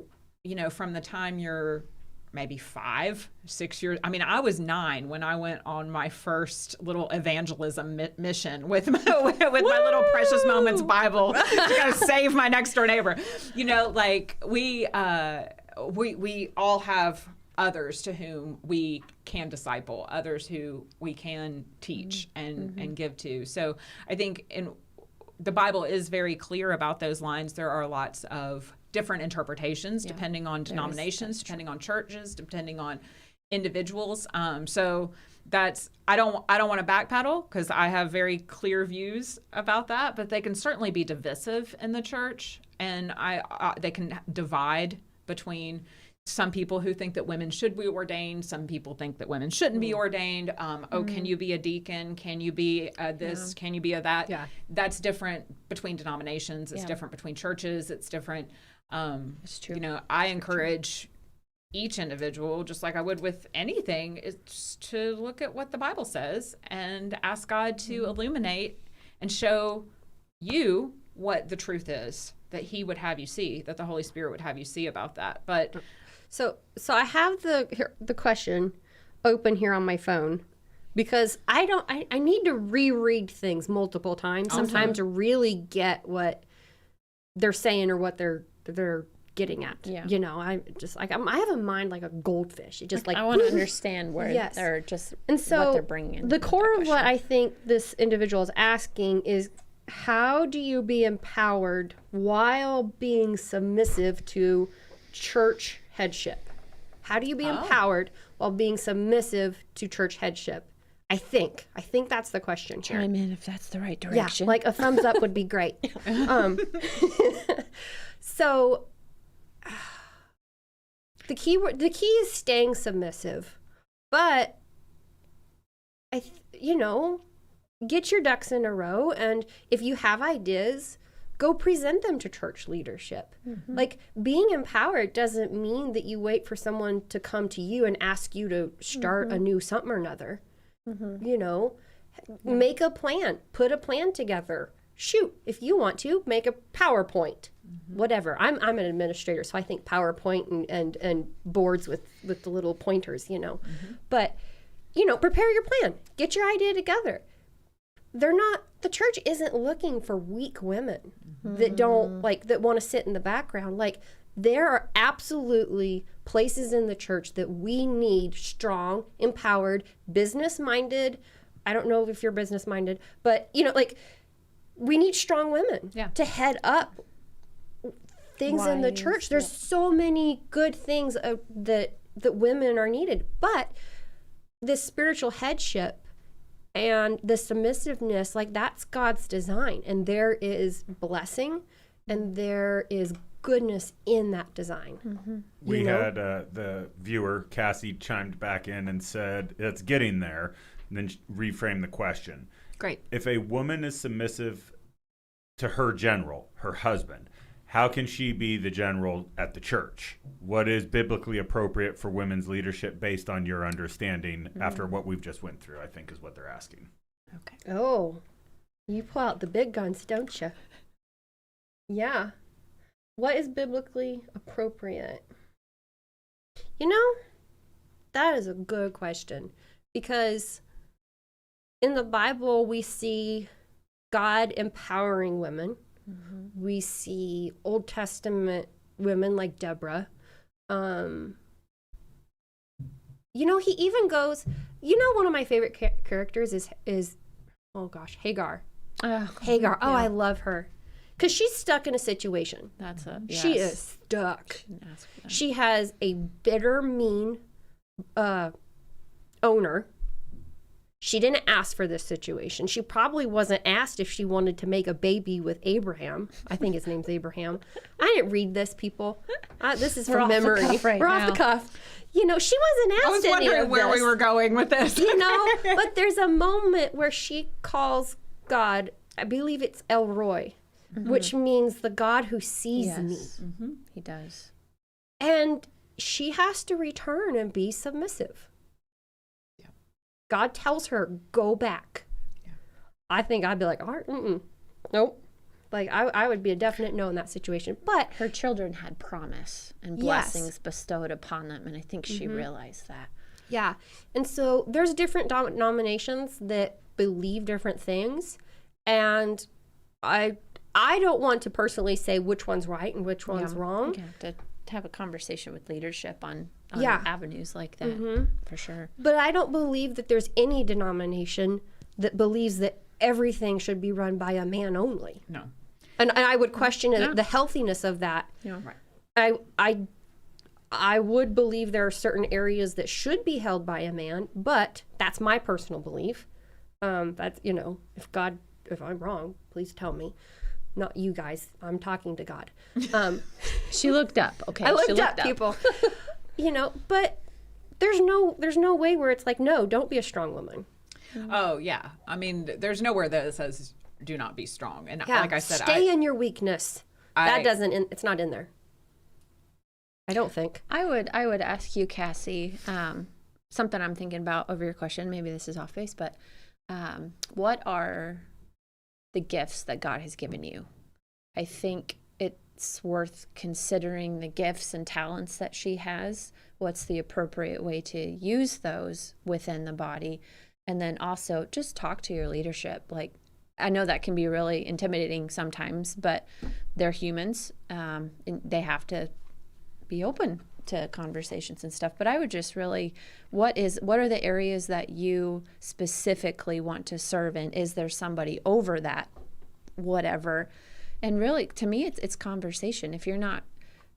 you know, from the time you're maybe 5, 6 years. I mean, I was 9 when I went on my first little evangelism mission with my little Precious Moments Bible to save my next door neighbor. You know, like we all have others to whom we can disciple, others who we can teach and give to. So I think the Bible is very clear about those lines. There are lots of different interpretations depending on denominations, depending on churches, depending on individuals. So that's I don't want to backpedal because I have very clear views about that, but they can certainly be divisive in the church, and they can divide between some people who think that women should be ordained, some people think that women shouldn't be ordained. Can you be a deacon? Can you be this? Can you be a that? Yeah. That's different between denominations. It's different between churches. It's different. It's true. You know, I encourage each individual, just like I would with anything, is to look at what the Bible says and ask God to illuminate and show you what the truth is that he would have you see, that the Holy Spirit would have you see about that. But So I have the question open here on my phone because I need to reread things multiple times sometimes to really get what they're saying or what they're getting at. Yeah. You know, I just like I have a mind like a goldfish. It just like I want to understand where Yes. they're just and so what they're bringing. the with core that of what question. I think this individual is asking is how do you be empowered while being submissive to church headship? How do you be empowered while being submissive to church headship? I think that's the question here. chime in if that's the right Yeah, direction. like a thumbs up would be great. So the key is staying submissive, but get your ducks in a row, and if you have ideas, go present them to church leadership. Like being empowered doesn't mean that you wait for someone to come to you and ask you to start a new something or another. You know, make a plan, put a plan together. Shoot, if you want to, make a PowerPoint, whatever. I'm an administrator, so I think PowerPoint and boards with the little pointers, you know. But, you know, prepare your plan. Get your idea together. The church isn't looking for weak women that don't, that want to sit in the background. Like, there are absolutely places in the church that we need strong, empowered, business-minded. I don't know if you're business-minded, but, you know, like, we need strong women to head up things in the church. There's so many good things that women are needed, but this spiritual headship and the submissiveness, like that's God's design, and there is blessing and there is goodness in that design. We had the viewer, Cassie, chimed back in and said, it's getting there, and then reframe the question. great. If a woman is submissive to her general, her husband, how can she be the general at the church? What is biblically appropriate for women's leadership based on your understanding after what we've just went through, I think is what they're asking. Okay. Oh, you pull out the big guns, don't you? Yeah. What is biblically appropriate? You know, that is a good question because in the Bible we see God empowering women. We see Old Testament women like Deborah. You know, he even goes, you know, one of my favorite characters is oh gosh, Hagar. Hagar. Oh, I love her. Because she's stuck in a situation. That's a She is stuck. She has a bitter, mean owner. She didn't ask for this situation. She probably wasn't asked if she wanted to make a baby with Abraham. I think his name's Abraham. I didn't read this, people. This is from memory. We're off the cuff. You know, she wasn't asked I was any wondering of where this. we were going with this. You know, but there's a moment where she calls God, I believe it's El Roy, which means the God who sees me. He does. And she has to return and be submissive. God tells her, go back. I think I'd be like, all right, nope. Like, I would be a definite no in that situation. But Her children had promise and Yes. blessings bestowed upon them, and I think she realized that. yeah. And so there's different denominations that believe different things. And I don't want to personally say which one's right and which one's wrong. You have to have a conversation with leadership on Yeah. avenues like that, for sure. But I don't believe that there's any denomination that believes that everything should be run by a man only. No. And I would question the healthiness of that. Yeah. Right. I would believe there are certain areas that should be held by a man, but that's my personal belief. That's, you know, if I'm wrong, please tell me. Not you guys. I'm talking to God. She looked up. Okay, I she looked up people. You know, but there's no way where it's like, no, don't be a strong woman. Oh, yeah. I mean, there's nowhere that it says do not be strong. And Yeah, like I said, stay in your weakness. That I- it's not in there. I don't think. I would ask you, Cassie, something I'm thinking about over your question. Maybe this is off base, but what are the gifts that God has given you? I think it's worth considering the gifts and talents that she has. What's the appropriate way to use those within the body? And then also just talk to your leadership. Like, I know that can be really intimidating sometimes, but they're humans. And they have to be open to conversations and stuff. But I would just really, what are the areas that you specifically want to serve in? Is there somebody over that, whatever? And really, to me, it's conversation. If you're not,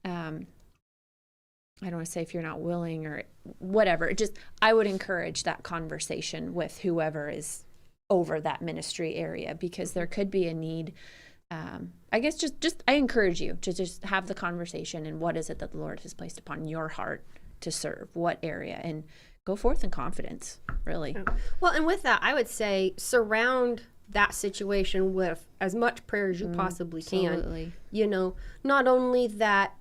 I don't want to say if you're not willing or whatever, I would encourage that conversation with whoever is over that ministry area, because there could be a need. I guess I encourage you to just have the conversation, and what is it that the Lord has placed upon your heart to serve, what area, and go forth in confidence, really. Well, and with that, I would say surround that situation with as much prayer as you possibly can. Absolutely. You know, not only that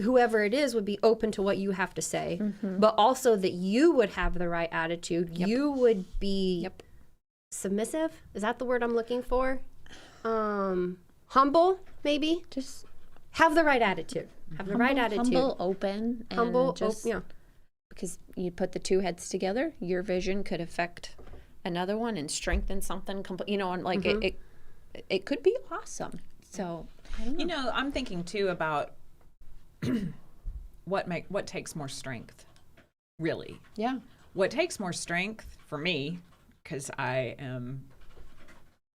whoever it is would be open to what you have to say, but also that you would have the right attitude. Yep. You would be submissive. Is that the word I'm looking for? Humble, maybe. Just have the right attitude. Have the right attitude. Humble, open, and Humble, yeah. Because you put the two heads together, your vision could affect another one and strengthen something. You know, and like it could be awesome. So I don't know. You know, I'm thinking too about what takes more strength, really. Yeah. What takes more strength for me, because I am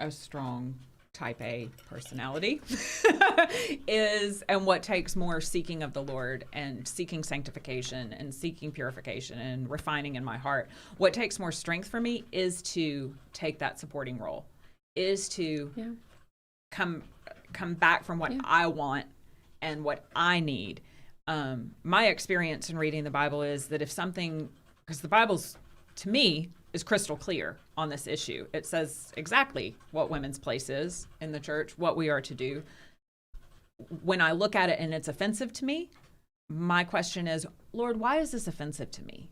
a strong type A personality, and what takes more seeking of the Lord and seeking sanctification and seeking purification and refining in my heart. What takes more strength for me is to take that supporting role, is to come back from what I want and what I need. My experience in reading the Bible is that if something, because the Bible's, to me, is crystal clear on this issue. It says exactly what women's place is in the church, what we are to do. When I look at it and it's offensive to me, my question is, Lord, why is this offensive to me?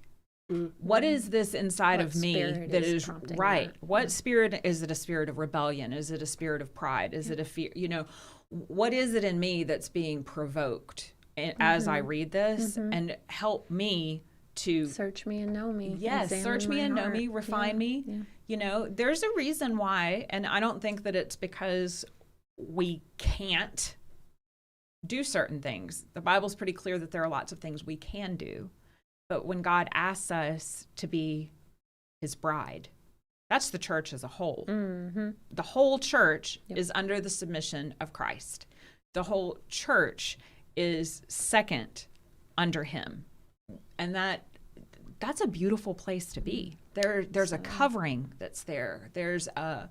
What is this inside of me that is right? That? What spirit is it? A spirit of rebellion? Is it a spirit of pride? Is it a fear? You know, what is it in me that's being provoked as I read this? And help me to search me and know me. Yes, search me and know me, refine me. Yeah. You know, there's a reason why, and I don't think that it's because we can't do certain things. The Bible's pretty clear that there are lots of things we can do. But when God asks us to be his bride, that's the church as a whole. The whole church is under the submission of Christ. The whole church is second under him. And that's a beautiful place to be. There's a covering that's there. There's a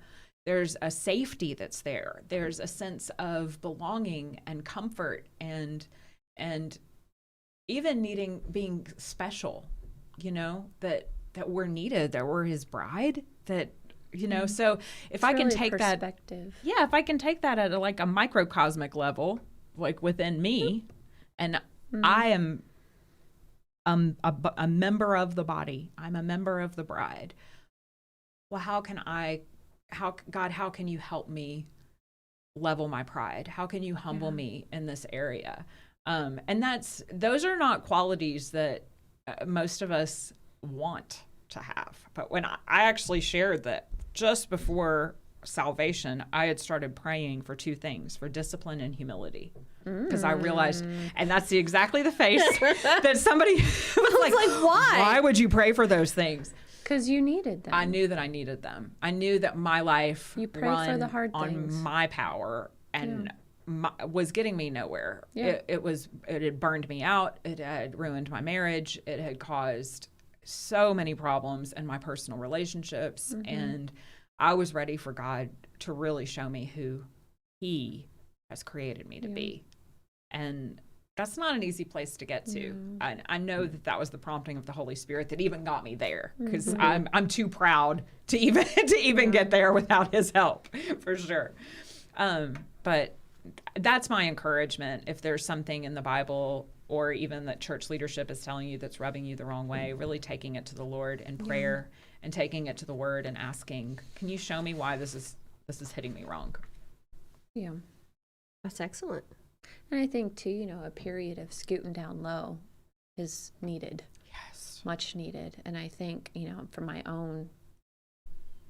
safety that's there. There's a sense of belonging and comfort and even being special, you know, that we're needed, that we're his bride, that, you know, so if I can take that, if I can take that at a microcosmic level, like within me, and I am a member of the body, I'm a member of the bride. Well, how can you help me level my pride? How can you humble me in this area? And those are not qualities that most of us want to have. But when I actually shared that just before salvation, I had started praying for two things, for discipline and humility. Because I realized, and that's exactly the face that somebody was like, why would you pray for those things? Because you needed them. I knew that I needed them. I knew that my life for the hard on things. my power and was getting me nowhere. It had burned me out. It had ruined my marriage. It had caused so many problems in my personal relationships. And I was ready for God to really show me who he has created me to be. And that's not an easy place to get to. I know that was the prompting of the Holy Spirit that even got me there, because I'm too proud to even get there without his help, for sure. But that's my encouragement. If there's something in the Bible or even that church leadership is telling you that's rubbing you the wrong way, really taking it to the Lord in prayer and taking it to the Word and asking, can you show me why this is hitting me wrong? Yeah. That's excellent. And I think too, a period of scooting down low is needed. Yes. Much needed. And I think, from my own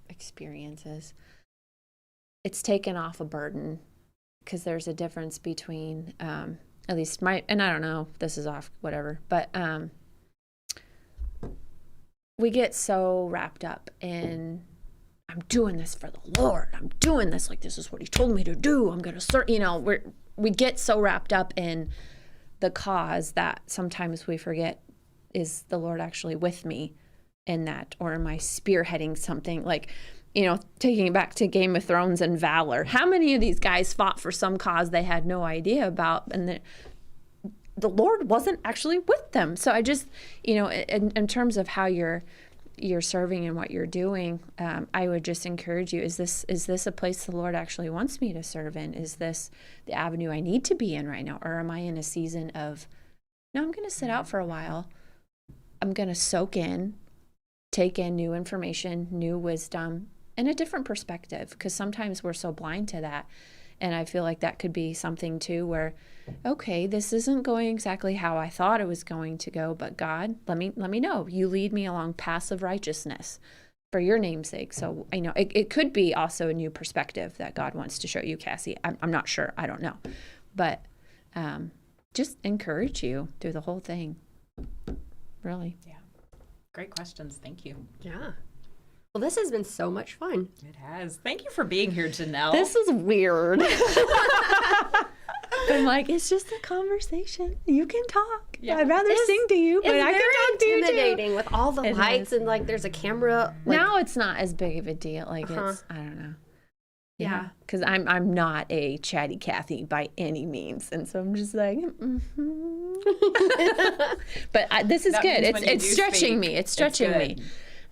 experiences, it's taken off a burden, because there's a difference between, at least and I don't know, this is off, whatever, but we get so wrapped up in, I'm doing this for the Lord. I'm doing this, like, this is what he told me to do. I'm going to serve, we get so wrapped up in the cause that sometimes we forget, is the Lord actually with me in that? Or am I spearheading something? Like, taking it back to Game of Thrones and Valor. How many of these guys fought for some cause they had no idea about, and the Lord wasn't actually with them? So I just, in terms of how you're serving and what you're doing, I would just encourage you, is this a place the Lord actually wants me to serve in? Is this the avenue I need to be in right now? Or am I in a season of, no, I'm going to sit out for a while. I'm going to soak in, take in new information, new wisdom, and a different perspective, because sometimes we're so blind to that. And I feel like that could be something too, where, okay, this isn't going exactly how I thought it was going to go, but God, let me know. You lead me along paths of righteousness for your name's sake. So it could be also a new perspective that God wants to show you, Cassie. I'm not sure. I don't know. But just encourage you through the whole thing. Really. Yeah. Great questions. Thank you. Yeah. Well, this has been so much fun. It has. Thank you for being here, Janelle. This is weird. I'm like, it's just a conversation. You can talk. Yeah. I'd rather sing to you, but It's I can talk to you too. intimidating with all the It lights is. and like there's a camera. Like, Now it's not as big of a deal. Like it's, I don't know. Yeah. Because I'm not a chatty Cathy by any means, and so I'm just like, but this is That good. means when you It's do stretching speak, me. It's it's stretching me. good.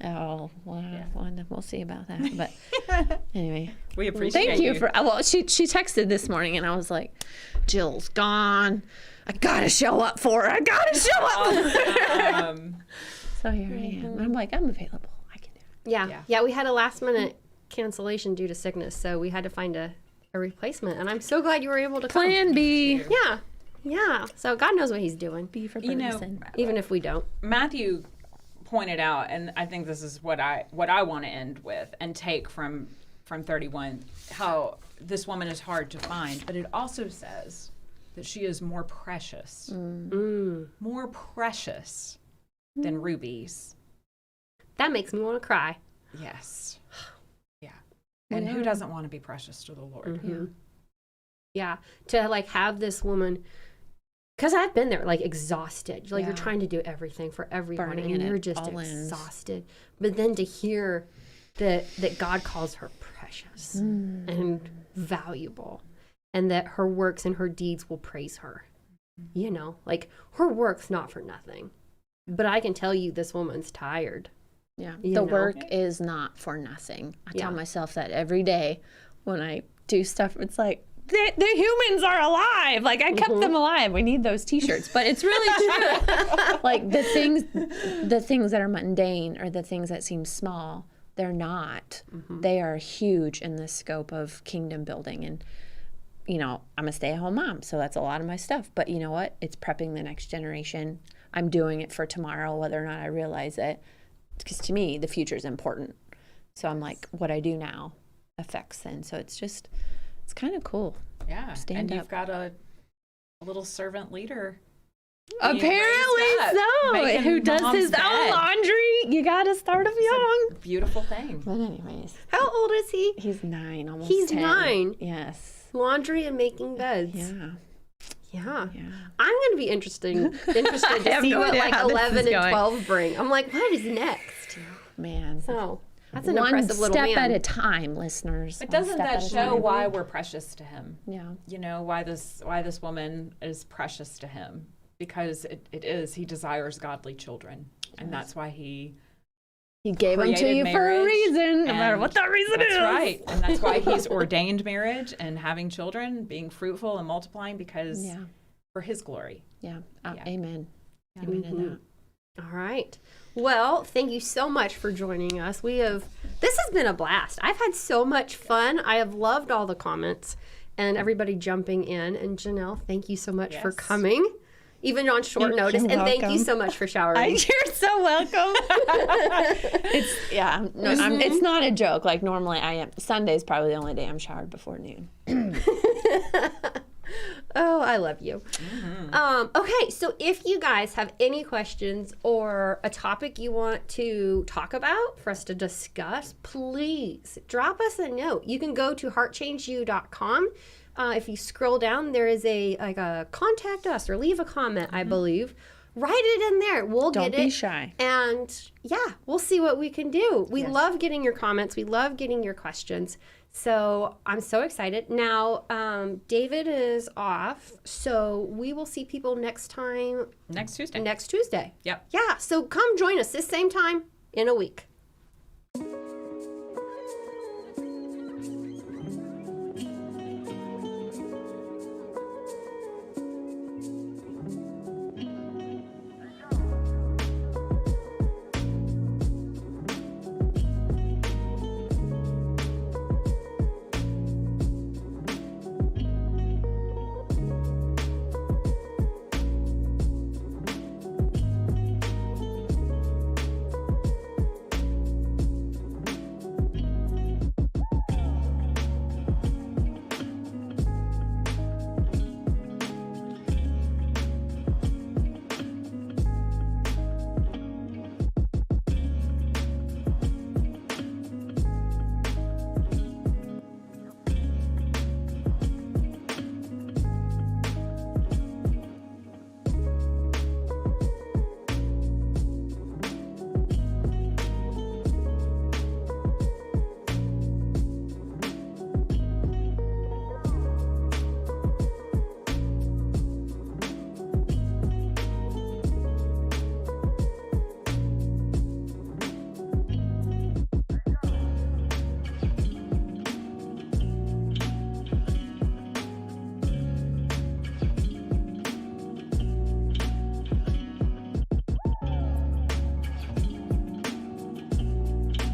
Oh, well, we'll see about that. But anyway, We appreciate thank you for. Well, she texted this morning, and I was like, Jill's gone. I gotta show up for her. I gotta show up. So here I am. I'm like, I'm available. I can do it. Yeah. We had a last minute cancellation due to sickness, so we had to find a replacement. And I'm so glad you were able to come. Plan B. Yeah. So God knows what He's doing, B for You know, Ferguson. even if we don't. Matthew pointed out, and I think this is what I want to end with and take from 31, how this woman is hard to find, but it also says that she is more precious, more precious than rubies. That makes me want to cry. Yes. Yeah. And who doesn't want to be precious to the Lord? Yeah. To like have this woman, because I've been there, like exhausted. Like you're trying to do everything for everyone, Burning and in you're it, just all ends. exhausted. But then to hear that God calls her precious and valuable, and that her works and her deeds will praise her. Like her work's not for nothing. But I can tell you, this woman's tired. Yeah. You The know? work is not for nothing. I tell myself that every day when I do stuff. It's like, the humans are alive. Like I kept them alive. We need those T-shirts, but it's really true. Like the things that are mundane or the things that seem small, they're not. They are huge in the scope of kingdom building. And I'm a stay-at-home mom, so that's a lot of my stuff. But you know what? It's prepping the next generation. I'm doing it for tomorrow, whether or not I realize it. Because to me, the future is important. So I'm like, what I do now affects then. So it's kind of cool. Yeah. Stand and up. you've got a little servant leader. Apparently raised up, so. making Who does mom's his own bed. laundry? You got to start him young. Beautiful thing. But anyways, How old is he? he's 9, almost He's 10. 9. Yes. Laundry and making beds. Yeah. Yeah. Yeah. I'm going to be interested to have see no what idea like how this 11 is and going. 12 bring. I'm like, what is next? Man. So that's an One impressive little step man. at a time, listeners. But One doesn't step that at a show time. why we're precious to him? Yeah. Why this woman is precious to him? Because it is. He desires godly children. And that's why he gave them to created you for a marriage, reason, no matter and what that reason is. That's right. And that's why he's ordained marriage and having children, being fruitful and multiplying, because for his glory. Yeah. Yeah. Amen. Amen to that. All right. Well, thank you so much for joining us. This has been a blast. I've had so much fun. I have loved all the comments and everybody jumping in. And Janelle, thank you so much for Yes. coming, even on short notice. You're And thank you welcome. so much for showering. You're so welcome. It's not a joke. Like normally I am. Sunday's probably the only day I'm showered before noon. Oh, I love you. Okay, so if you guys have any questions or a topic you want to talk about for us to discuss, please drop us a note. You can go to heartchangeyou.com. If you scroll down, there is a contact us or leave a comment, I believe. Write it in there. We'll Don't get it. be shy. And yeah, we'll see what we can do. We love getting your comments. We love getting your questions. So I'm so excited. Now, David is off, so we will see people next time. Next Tuesday. Next Tuesday. Yep. Yeah, so come join us this same time in a week.